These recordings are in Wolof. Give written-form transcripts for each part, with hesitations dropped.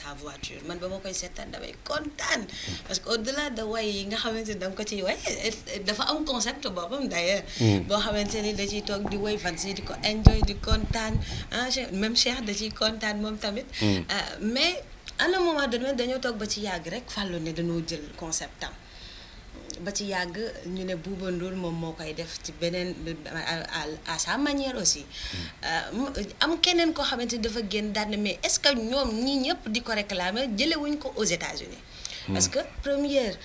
sa voiture man ba ma koy seetaan damay kontaan parce que au-delà de way yi nga xamante ni da nga ko ciy way dafa am concept boppam d'ailleurs boo xamante ni da ciy toog di way fan si di ko enjoy di kontaan même Cheikh da ciy kontaan moom tamit mais à un moment donné dañoo toog ba ci yàgg rek fàllu ne dañoo jël concept am ba ci yàgg ñu ne Bouba Ndour moom moo koy def ci beneen à sa manière aussi am keneen koo xamante ni dafa génn daal ne mais est-ce que ñoom ñii ñëpp di ko réclamer jëlewuñ ko aux États-Unis parce que première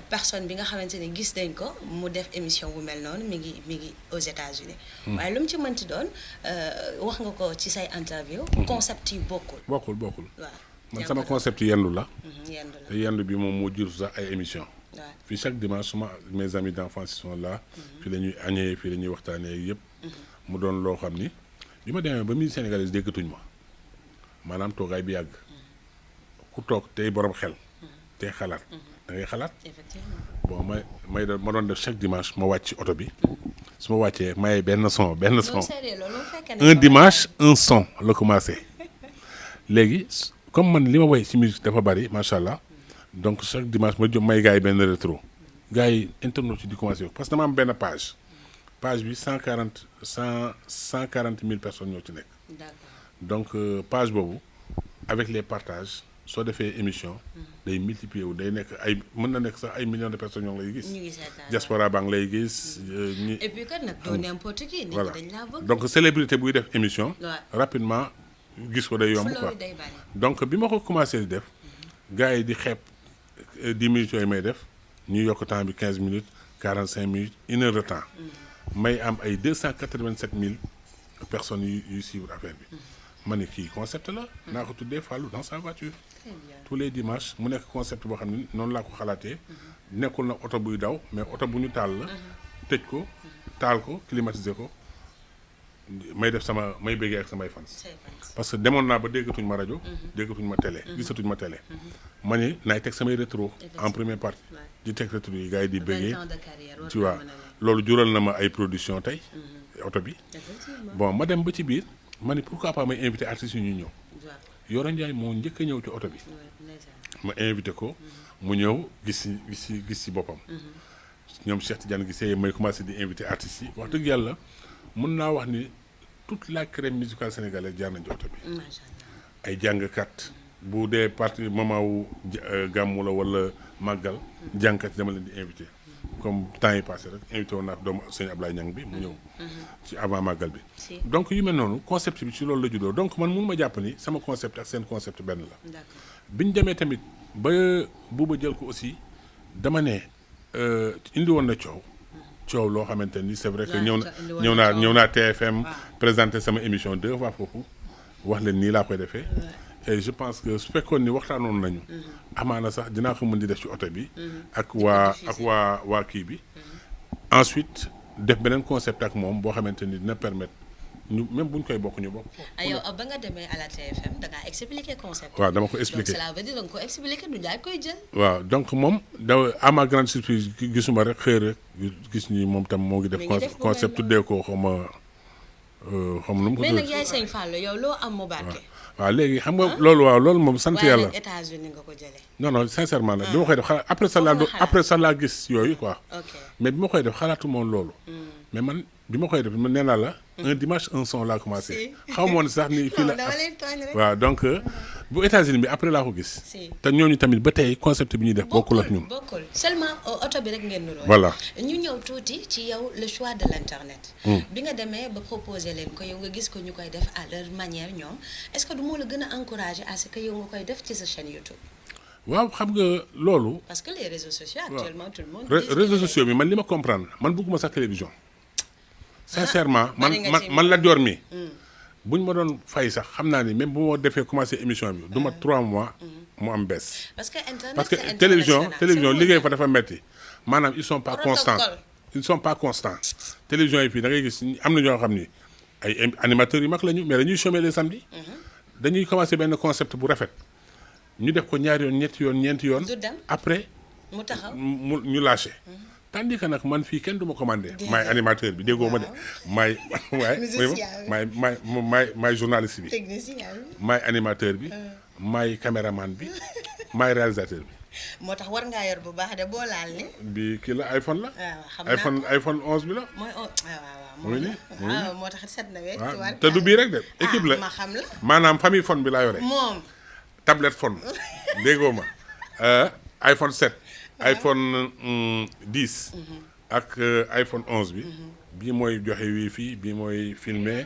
personne bi nga xamante ni gis nañ ko mu def émission bu mel noonu mi ngi aux États-Unis waaye lu mu ci mënti doon wax nga ko ci say interview concept yi bokkul waaw man sama concept yendu la yendu bi moom moo jur sax ay émission puis chaque dimanche mes amis d'enfance sont là fii la ñuy añee fii la ñuy waxtaanee yëpp mu doon loo xam ni bi ma demee ba musique sénégalaise déggatuñ ma maanaam toogaay bi yàgg ku toog tey borom xel tey xalaat da ngay xalaat bon ma doon def chaque dimanche ma wàcc oto bi su ma wàccee maye benn son un dimanche un son la commencé léegi comme man li ma woy ci musique dafa bari macha allah donc chaque dimanche ma jóg may gars yi benn rétro gars yi internet ci di commencé parce que dama am benn page bi 140 000 personnes ñoo ci nekk. donc page boobu avec les partages soo defee émission day multiplier wu day nekk ay mën na nekk sax ay millions de personnes ñoo ngi lay gis. diaspora baa ngi lay gis. et puis kat nag doo n'importe qui. voilà dañ laa bëgg. donc célébrité buy def émission. rapidement gis ko day yomb quoi donc bi ma ko commencé di def gars yi di xeeb 10 minutes yooyu may def ñu yokk temps bi 15 minutes 45 minutes 1 heure de temps may am ay 287 000 personnes yu suivre affaire bi ma ne kii concept la naa ko tuddee Fallou dans sa voiture tous les dimanches mu nekk concept boo xam ne noonu laa ko xalaatee nekkul na oto buy daw mais oto bu ñu taal la tëj ko taal ko climatiser ko may def may béggee ak samay fans parce que demoon naa ba déggatuñ ma rajo déggatuñ ma télé gisatuñ ma télé ma ni naay teg samay rétro en première partie di teg rétro yi gars yi di béggee tu vois loolu jural na ma ay production tey oto bi bon ma dem ba ci biir ma ni pourquoi pas may invité artistes yi ñu ñëw Yoro Ndiaye moo njëkk a ñëw ci oto bi ma invité ko mu ñëw gis si boppam ñoom Cheikh Tidiane gisee may commencé di invité artistes yi wax dëgg yàlla mën naa wax ni toute la crème musicale sénégalaise jaar nañ ci oto bi ay jàngkat bu dee partie moment wu gàmmu la wala màggal jàngkat yi dama leen di invité comme temps yi passé rek invité woon naa doomu sëñ Ablaye Niang bi mu ñëw ci avant màggal bi donc yu mel noonu concept bi ci loolu la juddoo donc man mënu ma jàpp ni sama concept ak seen concept benn la bi ñu demee tamit ba Bouba jël ko aussi dama ne indi woon na coow loo xamante ni c'est vrai que ñëw naa TFM présenté sama émission 2 fois foofu wax leen nii laa koy defee et je pense que su fekkoon ni waxtaanoon nañu amaana sax dinaa ko mën di def ci oto bi ak waa kii bi ensuite def beneen concept ak moom boo xamante ni dina permettre ñu même bu ñu koy bokk ñu bokk. yow ba nga demee à la TFM da ngaa expliquer concept. waaw dama ko expliquer donc cela veut dire da nga ko expliquer du daal koy jël. waaw donc moom à ma grande surprise gisuma rek xëy rek gis ni moom tam moo ngi def concept tuddee ko xaw ma nu mu ko. mais nag yaay sëñ Fallou yow loo am mu barke. waaw léegi xam nga loolu moom sant yàlla. waaye États-Unis nga ko jëlee. non sincèrement nag bi ma koy def après ça laa gis yooyu quoi. mais bi ma koy def xalaatu moom loolu. mais man bi ma koy def man nee naa la. un dimanche un son laa commencé. xaw ma woon sax ni fii la waaw donc bu États-Unis bi après laa ko gis. te ñooñu tamit ba tey concept bi ñuy def bokkul ak ñun. bokkul seulement oto bi rek ngeen nuroo. voilà ñu ñëw tuuti ci yow le choix de l'internet. bi nga demee ba proposer leen ko yow nga gis ko ñu koy def à leur manière ñoom est-ce que du moo la gën a encourager à ce que yow nga koy def ci sa chaîne YouTube. waaw xam nga loolu. parce que les réseaux sociaux actuellement tout le monde. réseaux sociaux bi man li ma comprendre man bëgguma sax télévision. sincèrement man la door mi buñ ma doon fay sax xam naa ni même bu ma defee commencé émission bi du ma 3 mois mu am baisse parce que télévision liggéey fa dafa metti maanaam ils sont pas constants télévision yi fii da ngay gis am na ñoo xam ni ay animateurs yu mag lañu mais dañuy chômer les samedis dañuy commencé benn concept bu rafet ñu def ko ñaari yoon ñetti yoon ñeenti yoon après mu taxaw ñu lâché tandis que nag man fii kenn du ma commandé. maay animateur bi déggoo ma de. maay maay journaliste bi. technicien bi. maay animateur bi. maay caméraman bi. maay réalisateur bi. moo tax war ngaa yor bu baax de boo laal ni. bi kii la iPhone la. xam naa iPhone 11 bi la. mooy waaw. moo tax set na wecc. waaw te du bii rek de. équipe la ma xam la. maanaam famille phone bi laa yore. moom. tablette phone déggoo ma iPhone 7. iPhone 10. ak iPhone 11 bi. bii mooy joxe wifi bii mooy filmer.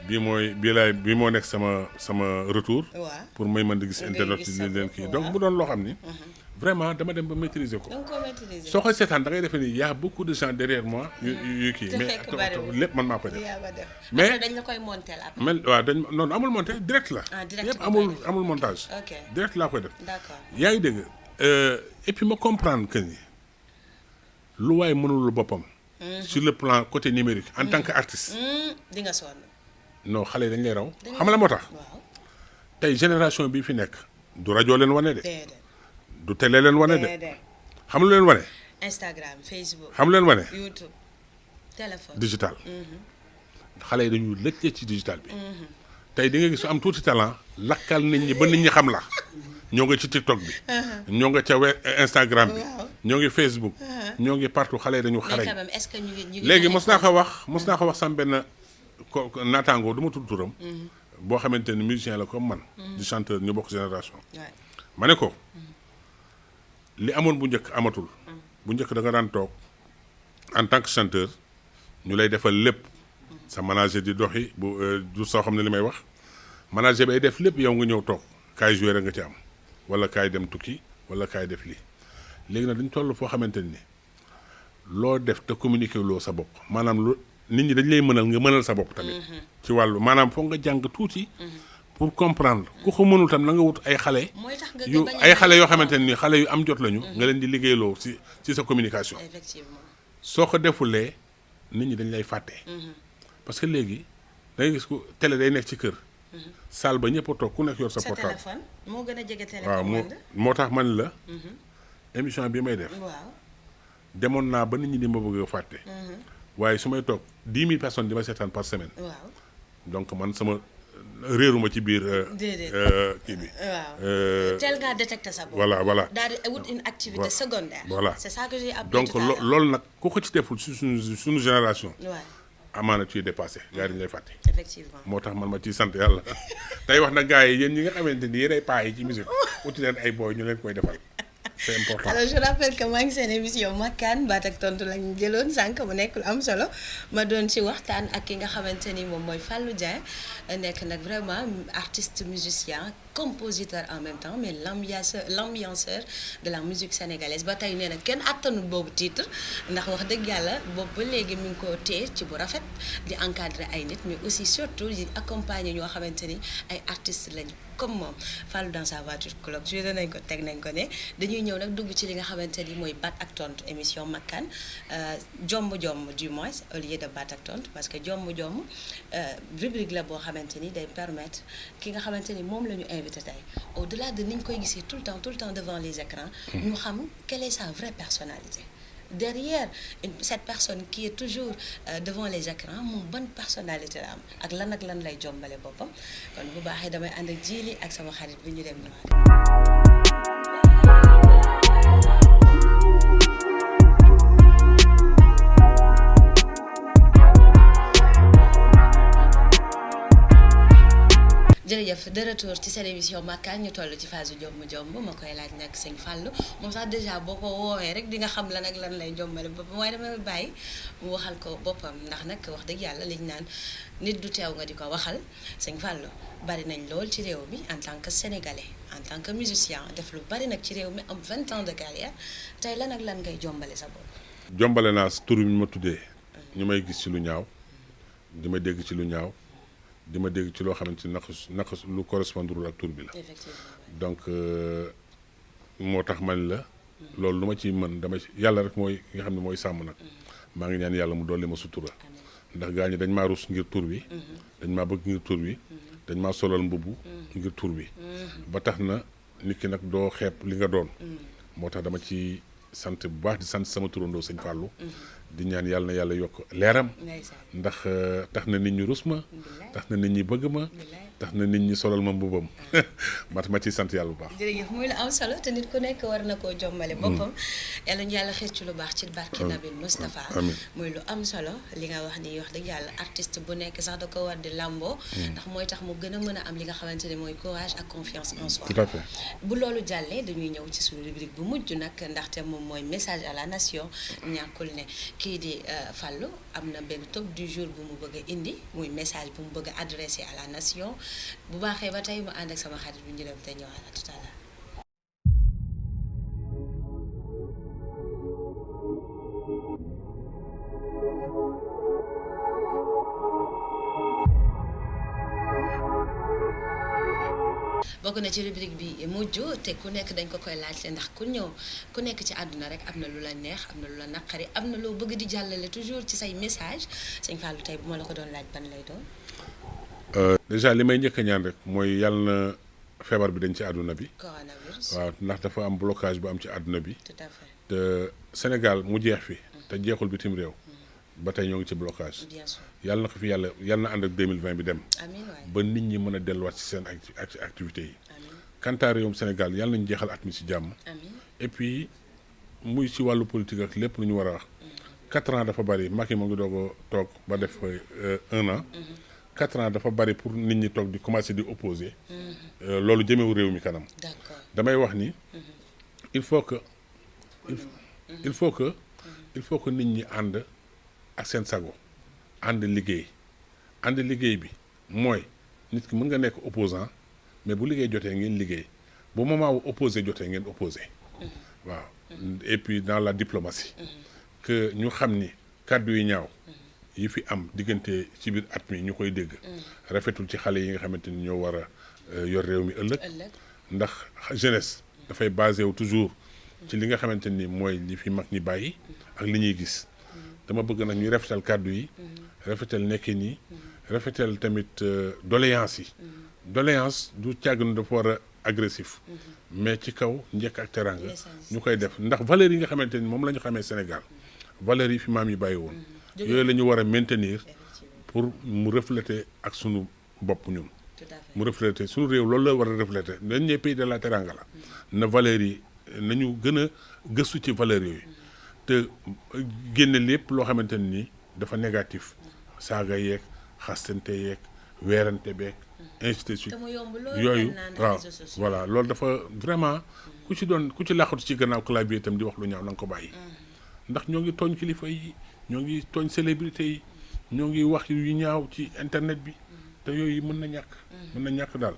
bii moo nekk sama retour. pour may mën di gis internet yi leen kii donc mu doon loo xam ni. vraiment dama dem ba maîtriser ko. soo koy seetaan da ngay defee ni y a beaucoup de gens derrière moi. yu kii mais lépp man maa koy def. mais dañ la koy monter après. waaw non amul monté direct la. direct yëpp amul montage. direct laa koy def. d'accord yaa ngi dégg et puis ma comprendre que ni lu waay mënul boppam. sur le plan côté numérique en tant que artiste. di nga sonn. non xale yi dañ lay raw. xam la moo tax. tey génération bii fi nekk du rajo leen wane de. du télé leen wane de. xam lu leen wane. Instagram Facebook. xam leen wane. YouTube téléphone. digital. xale yi dañuy lëkkee ci digital bi. tey di nga gis am tuuti talent lakkal nit ñi ba nit ñi xam la. ñoo ngi ci TikTok bi. ñoo nga ca Instagram bi. ñoo ngi Facebook. ñoo ngi partout xale yi dañu xarañ. mais quand même est-ce que ñu ngi léegi mos naa ko wax sam benn naataangoo du ma tudd turam. boo xamante ni musicien la comme man. di chanteur ñu bokk génération. ma ne ko. li amoon bu njëkk amatul. bu njëkk da nga daan toog en tant que chanteur ñu lay defal lépp. sa manager di doxi du soo xam ne li may wax. manager bay def lépp yow nga ñëw toog kaay joué rek nga ci am wala kaay dem tukki wala kaay def lii léegi nag dañ toll foo xamante ni loo def te communiqué loo sa bopp maanaam lu nit ñi dañ lay mënal nga mënal sa bopp tamit. ci wàllu maanaam foog nga jàng tuuti. pour comprendre ku ko mënul tam na nga wut ay xale. ay xale yoo xamante ni xale yu am jot lañu. nga leen di liggéeyloo ci sa communication. effectivement soo ko defulee nit ñi dañ lay fàtte. parce que léegi da ngay gis ku télé day nekk ci kër. salle ba ñëpp a toog ku nekk yor sa portable. téléphone moo gën a jege téléphone. waaw moo tax man la. émission bi may def. waaw demoon naa ba nit ñi di ma bëgg a fàtte. waaye su may toog 10 000 personnes di ma seetaan par semaine. waaw donc man sama réeruma ci biir. kii bi. waaw teel ngaa détecté sa bopp. voilà daal di wut une activité secondaire. voilà c'est ça que j'ai appris donc tout à l'heure. loolu nag ku ko ci deful suñu génération. waaw amaana tu es dépassé gars yi dañu lay fàtte. effectivement moo tax man ma ciy sant yàlla tey wax na gars yi yéen ñi nga xamante ni yéen ay paa yi ci musique uti leen ay booy ñu leen koy defal c'est important. alors je rappelle que maa ngi seen émission Makkaan baat ak tontu lañu jëloon sànq mu nekk lu am solo ma doon ci waxtaan ak ki nga xamante ni moom mooy Fallou Dieng nekk nag vraiment artiste musicien compositeur en même temps mais l'ambianceur de la musique sénégalaise ba tey nee na kenn attanul boobu titre ndax wax dëgg yàlla boobu ba léegi mi ngi ko téye ci bu rafet di encadrer ay nit mais aussi surtout di accompagner ñoo xamante ni ay artistes lañu comme moom Fallou dans sa voiture clock joué nañ ko teg nañ ko ne dañuy ñëw nag dugg ci li nga xamante ni mooy baat ak tontu émission Makkaan jomb du moins au lieu de baat ak tontu parce que jomb rubrique la boo xamante ni day permettre ki nga xamante ni moom la ñu invité tey au-delà de ni ñu koy gisee tout le temps devant les écrans ñu xam quelle est sa vraie personnalité derrière cette personne qui est toujours devant les écrans moom bonne personnalité la am ak lan lay jombale boppam kon bu baaxee damay ànd ak Jili ak sama xarit bi ñu dem jërëjëf de retour ci seen émission Makkaan ñu toll ci phase jomb ma koy laaj nag sëñ Fallou moom sax déjà boo ko woowee rek di nga xam lan ak lan lay jombale boppam waaye damay bàyyi mu waxal ko boppam ndax nag wax dëgg yàlla liñ naan nit du teew nga di ko waxal sëñ Fallou bari nañ lool ci réew mi en tant que sénégalais en tant que musicien def lu bari nag ci réew mi am 20 ans de carrière tey lan ak lan ngay jombale sa bopp. jombale naa tur bi ma tuddee ñu may gis ci lu ñaaw di ma dégg ci lu ñaaw. di ma dégg ci loo xamante ni naka lu correspondre ak tur bi la. donc moo tax man la. loolu lu ma ci mën dama yàlla rek mooy nga xam ne mooy sàmm nag. maa ngi ñaan yàlla mu dolli ma sutura. ndax gaa ñi dañ maa rus ngir tur bi. dañ maa bëgg ngir tur bi. dañ maa solal mbubb ngir tur bi. ba tax na nit ki nag doo xeeb li nga doon. moo tax dama ci sant bu baax di sant sama turandoo sëñ Fallou di ñaan yàlla na yàlla yokk leeram ndax tax na nit ñi rus ma tax na nit ñi bëgg ma tax na nit ñi solal ma mbubam ma ciy sant yàlla bu baax. jërëjëf muy lu am solo te nit ku nekk war na koo jombale boppam yàlla ñu yàlla xeet ci lu baax ci barke Nabil Moustapha muy lu am solo li nga wax ni wax dëgg yàlla artiste bu nekk sax da ko war di làmboo ndax mooy tax mu gën a mën a am li nga xamante ne mooy courage ak confiance en soi. tout à fait bu loolu jàllee dañuy ñëw ci suñu rubrique bu mujj nag ndaxte moom mooy message à la nation ñàkkul ne kii di Fallou am na benn top du jour bu mu bëgg a indi muy message bu mu bëgg a adressé à la nation bu baaxee ba tey mu ànd ak sama xarit bu ñu dem te ñëwaat tout à l'heure. bokk na ci rubrique bi mujj te ku nekk dañ ko koy laajte ndax ku ñëw ku nekk ci àdduna rek am na lu la neex am na lu la naqari am na loo bëgg di jàllale toujours ci say message sëñ Fallou tey bu ma la ko doon laaj ban lay doon. déjà li may njëkk a ñaan rek mooy yàlla na feebar bi dañ ci àdduna bi. coronavirus waaw ndax dafa am blocage bu am ci àdduna bi. tout à fait te Sénégal mu jeex fi. te jeexul bitim réew. ba tey ñoo ngi ci blocage. bien sûr yàlla na ko fi yàlla na ànd ak 2020 bi dem. amiin waay ba nit ñi mën a delluwaat ci seen activités yi. amiin kantaa réewum Sénégal yàlla nañu jeexal at mi ci jàmm. amiin et puis muy ci wàllu politique ak lépp lu ñu war a wax. 4 ans dafa bari Macky moo ngi doog a toog ba def 1 an. 4 ans dafa bari pour nit ñi toog di commencer di opposer. loolu jëmewu réew mi kanam. d'accord damay wax ni. il faut que nit ñi ànd ak seen sago ànd liggéey bi mooy nit ki mën nga nekk opposant mais bu liggéey jotee ngeen liggéey bu moment wu opposé jotee ngeen opposé waaw et puis dans la diplomatie que ñu xam ni kàddu yi ñaaw yi fi am diggante ci biir at mi ñu koy dégg rafetul ci xale yi nga xamante ni ñoo war a yor réew mi ëllëg ndax jeunesse dafay basé wu toujours ci li nga xamante ni mooy li fi mag ñi bàyyi ak li ñuy gis dama bëgg nag ñuy rafetal kàddu yi rafetal nekkin yi rafetal tamit doléance yi doléance du càgg na dafa war a agressif mais ci kaw njëkk ak teranga ñu koy def ndax valeurs yi nga xamante ni moom la ñu xamee Sénégal valeurs yi fi maam yi bàyyi woon yooyu la ñu war a maintenir pour mu refléter ak sunu bopp ñun mu refléter sunu réew loolu la war a refléter dañ ne pays de la teranga la na valeurs yi nañu gën a gëstu ci valeurs yooyu te génne lépp loo xamante ni dafa négatif saaga yeeg xastante yeeg weerante beeg ainsi de suite yooyu waaw voilà loolu dafa vraiment ku ci làqatu ci gannaaw clavier itam di wax lu ñaaw na nga ko bàyyi ndax ñoo ngi tooñ kilifa yi ñoo ngi tooñ célébrité yi ñoo ngi wax yu ñaaw ci internet bi te yooyu mën na ñàkk daal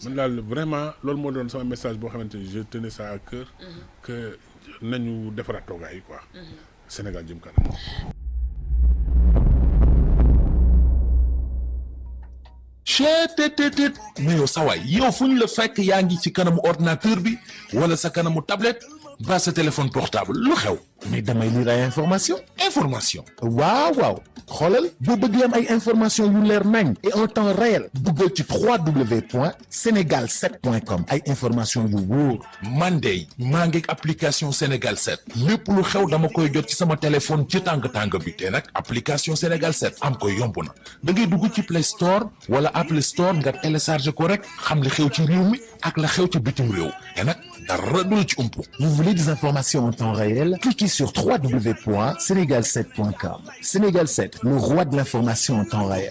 man daal vraiment loolu moo doon sama message boo xamante ni je tenais ça à cœur que nañu defaraat toogaay yi quoi Sénégal jëm kanam. cheetetetet mais yow sawaay yow fu ñu la fekk yaa ngi ci kanamu ordinateur bi wala sa kanamu tablette ba sa téléphone portable lu xew mais damay lire ay information waaw xoolal boo bëgg am ay information yu leer nañ et en temps réel duggal ci www.senegal7.com ay information yu wóor man de maa ngi application Sénégal 7 lépp lu xew dama koy jot ci sama téléphone ci tàng bi te nag application Sénégal 7 am ko yomb na da ngay dugg ci Play Store wala Apple Store nga télécharger ko rek xam li xew ci réew mi ak la xew ci bitim réew te nag dara du la ci umpu. Vous voulez des informations en temps réel? Cliquez sur www.senegal7.com. Sénégal 7, le roi de l'information en temps réel.